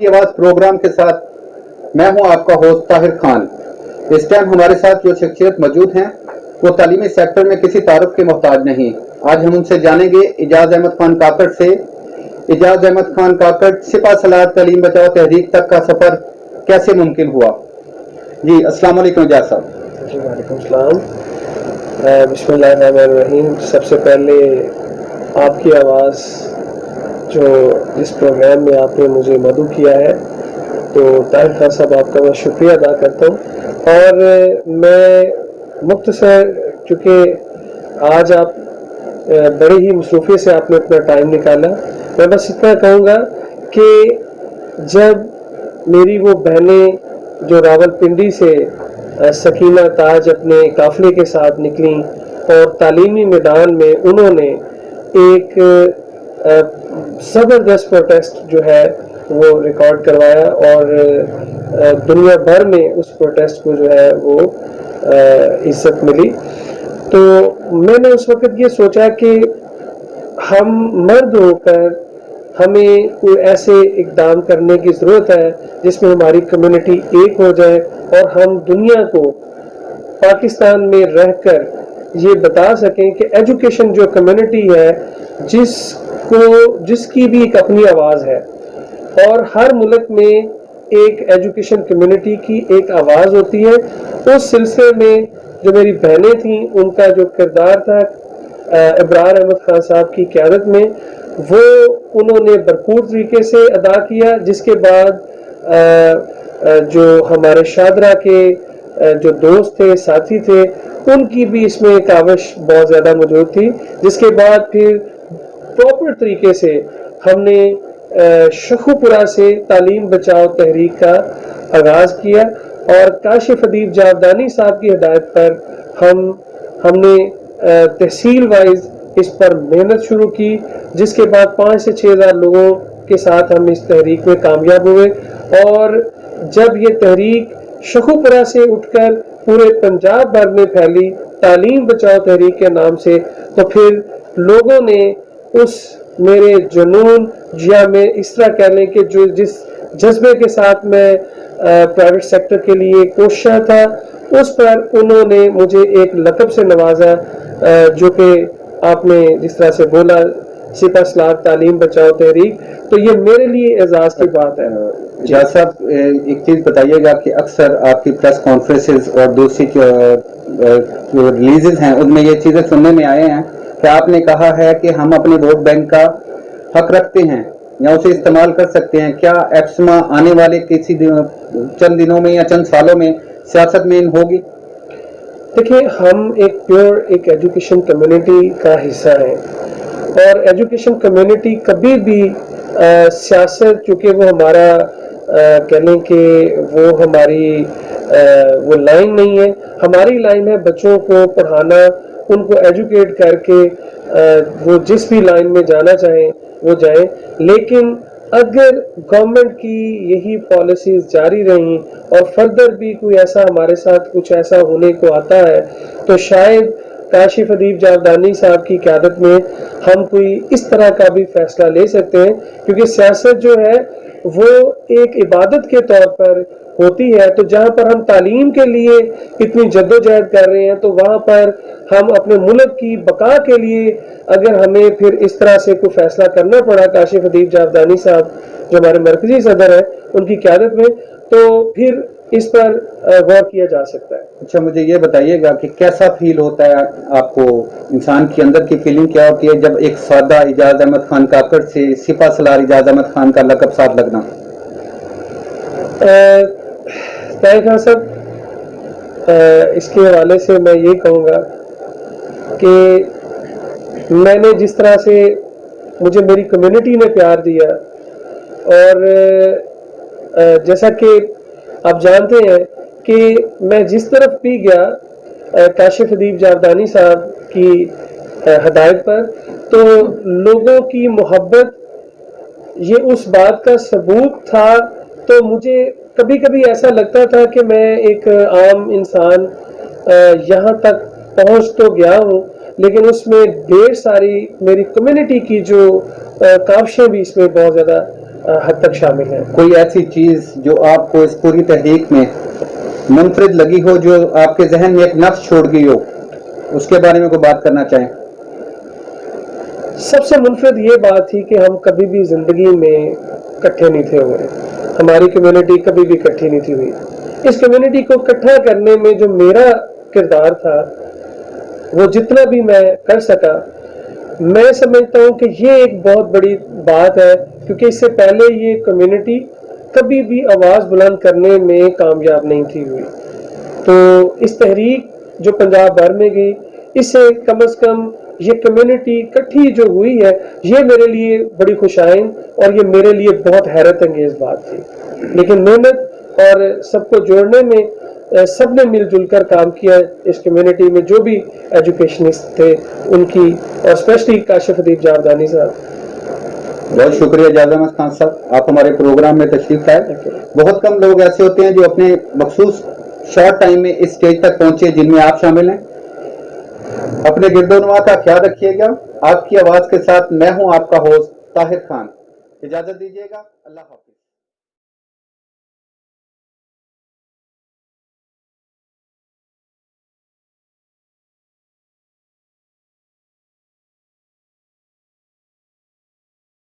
आवाज़ प्रोग्राम के साथ मैं हूं आपका होस्ट ताहिर खान। इस टाइम हमारे साथ जो शख्सियत मौजूद हैं वो तालीमी सेक्टर में किसी तारुफ के मोहताज नहीं। आज हम उनसे जानेंगे इजाज़ अहमद खान काकड़ से। इजाज़ अहमद खान काकड़ सिपा सलार तालीम बचाओ तहरीक तक का सफ़र कैसे मुमकिन हुआ? जी अस्सलाम वालेकुम इजाज़ साहब। जी वालेकुम सलाम। बिस्मिल्लाहिर्रहमानिर्रहीम। सबसे पहले आपकी आवाज़ जो जिस प्रोग्राम में आपने मुझे मदऊ किया है तो ताहिर खान साहब आपका मैं शुक्रिया अदा करता हूँ। और मैं मुख्तसर चूँकि आज आप बड़े ही मसरूफियत से आपने अपना टाइम निकाला, मैं बस इतना कहूँगा कि जब मेरी वो बहनें जो रावलपिंडी से सकीना ताज अपने काफ़िले के साथ निकली और तालीमी मैदान में उन्होंने एक ज़बरदस्त प्रोटेस्ट जो है वो रिकॉर्ड करवाया और दुनिया भर में उस प्रोटेस्ट को जो है वो इज्जत मिली, तो मैंने उस वक़्त ये सोचा कि हम मर्द होकर हमें कोई ऐसे इक़दाम करने की ज़रूरत है जिसमें हमारी कम्युनिटी एक हो जाए और हम दुनिया को पाकिस्तान में रहकर ये बता सकें कि एजुकेशन जो कम्युनिटी है जिसकी भी एक अपनी आवाज़ है और हर मुल्क में एक एजुकेशन कम्युनिटी की एक आवाज़ होती है। उस सिलसिले में जो मेरी बहनें थीं उनका जो किरदार था इब्रार अहमद खान साहब की क़यादत में वो उन्होंने भरपूर तरीके से अदा किया, जिसके बाद जो हमारे शादरा के जो दोस्त थे साथी थे उनकी भी इसमें काविश बहुत ज़्यादा मौजूद थी, जिसके बाद फिर प्रॉपर तरीके से हमने शखुपुरा से तालीम बचाओ तहरीक का आगाज़ किया और काशिफ अदीब जावदानी साहब की हिदायत पर हमने तहसील वाइज इस पर मेहनत शुरू की, जिसके बाद 5 से 6 हज़ार लोगों के साथ हम इस तहरीक में कामयाब हुए। और जब ये तहरीक शखुपुरा से उठकर पूरे पंजाब भर में फैली तालीम बचाओ तहरीक के नाम से, तो फिर लोगों ने उस मेरे जुनून या मैं इस तरह कह लें कि जो जिस जज्बे के साथ मैं प्राइवेट सेक्टर के लिए कोशिश था, उस पर उन्होंने मुझे एक लक़ब से नवाजा जो कि आपने जिस तरह से बोला सिपा सलार तालीम बचाओ तहरीक, तो ये मेरे लिए एजाज़ की बात है। इजाज़ साहब एक चीज़ बताइएगा कि अक्सर आपकी प्रेस कॉन्फ्रेंसेस और दूसरी जो रिलीजेस हैं उनमें ये चीज़ें सुनने में आए हैं कि आपने कहा है कि हम अपने वोट बैंक का हक रखते हैं या उसे इस्तेमाल कर सकते हैं। क्या एप्समा आने वाले किसी चंद दिनों में या चंद सालों में सियासत में होगी? देखिए, हम एक एजुकेशन कम्युनिटी का हिस्सा हैं और एजुकेशन कम्युनिटी कभी भी सियासत, चूँकि वो हमारा कह लें कि वो हमारी वो लाइन नहीं है, हमारी लाइन है बच्चों को पढ़ाना, उनको एजुकेट करके वो जिस भी लाइन में जाना चाहें वो जाएं। लेकिन अगर गवर्नमेंट की यही पॉलिसीज जारी रहीं और फर्दर भी कोई ऐसा हमारे साथ कुछ ऐसा होने को आता है तो शायद काशिफ अदीब जावदानी साहब की क़यादत में हम कोई इस तरह का भी फैसला ले सकते हैं, क्योंकि सियासत जो है वो एक इबादत के तौर पर होती है। तो जहाँ पर हम तालीम के लिए इतनी जद्दोजहद कर रहे हैं तो वहाँ पर हम अपने मुल्क की बका के लिए अगर हमें फिर इस तरह से कोई फैसला करना पड़ा काशिफ अदीब जावदानी साहब जो हमारे मरकजी सदर हैं उनकी क़यादत में, तो फिर इस पर गौर किया जा सकता है। अच्छा, मुझे ये बताइएगा कि कैसा फील होता है आपको, इंसान के अंदर की फीलिंग क्या होती है जब एक सादा इजाज़ अहमद खान काकड़ से सिपा सलार इजाज़ अहमद खान का लक़ब साथ लगना? ताहिर खान साहब, इसके हवाले से मैं ये कहूँगा कि मैंने जिस तरह से मुझे मेरी कम्युनिटी ने प्यार दिया और जैसा कि आप जानते हैं कि मैं जिस तरफ भी गया काशिफ अदीब जावदानी साहब की हिदायत पर, तो लोगों की मोहब्बत ये उस बात का सबूत था। तो मुझे कभी कभी ऐसा लगता था कि मैं एक आम इंसान यहाँ तक पहुँच तो गया हूँ, लेकिन उसमें ढेर सारी मेरी कम्युनिटी की जो काविशें भी इसमें बहुत ज़्यादा حد تک شامل ہیں. کوئی ایسی چیز جو آپ کو اس پوری تحریک میں منفرد لگی ہو، جو آپ کے ذہن میں ایک نقش چھوڑ گئی ہو، اس کے بارے میں کوئی بات کرنا چاہیں؟ سب سے منفرد یہ بات تھی کہ ہم کبھی بھی زندگی میں اکٹھے نہیں تھے ہوئے. ہماری کمیونٹی کبھی بھی اکٹھی نہیں تھی ہوئی. اس کمیونٹی کو اکٹھا کرنے میں جو میرا کردار تھا وہ جتنا بھی میں کر سکا، میں سمجھتا ہوں کہ یہ ایک بہت بڑی بات ہے، کیونکہ اس سے پہلے یہ کمیونٹی کبھی بھی آواز بلند کرنے میں کامیاب نہیں تھی ہوئی. تو اس تحریک جو پنجاب بھر میں گئی، اس سے کم از کم یہ کمیونٹی اکٹھی جو ہوئی ہے، یہ میرے لیے بڑی خوشائن اور یہ میرے لیے بہت حیرت انگیز بات تھی. لیکن محنت اور سب کو جوڑنے میں سب نے مل جل کر کام کیا. اس کمیونٹی میں جو بھی ایجوکیشنسٹ تھے ان کی، اور اسپیشلی کاشف ادیب جاودانی صاحب. بہت شکریہ اعجاز احمد خان صاحب، آپ ہمارے پروگرام میں تشریف لائے. بہت کم لوگ ایسے ہوتے ہیں جو اپنے مخصوص شارٹ ٹائم میں اس اسٹیج تک پہنچے جن میں آپ شامل ہیں. اپنے گرد و نواح کا خیال رکھیے گا. آپ کی آواز کے ساتھ میں ہوں آپ کا ہوسٹ طاہر خان. اجازت دیجیے گا. اللہ حافظ.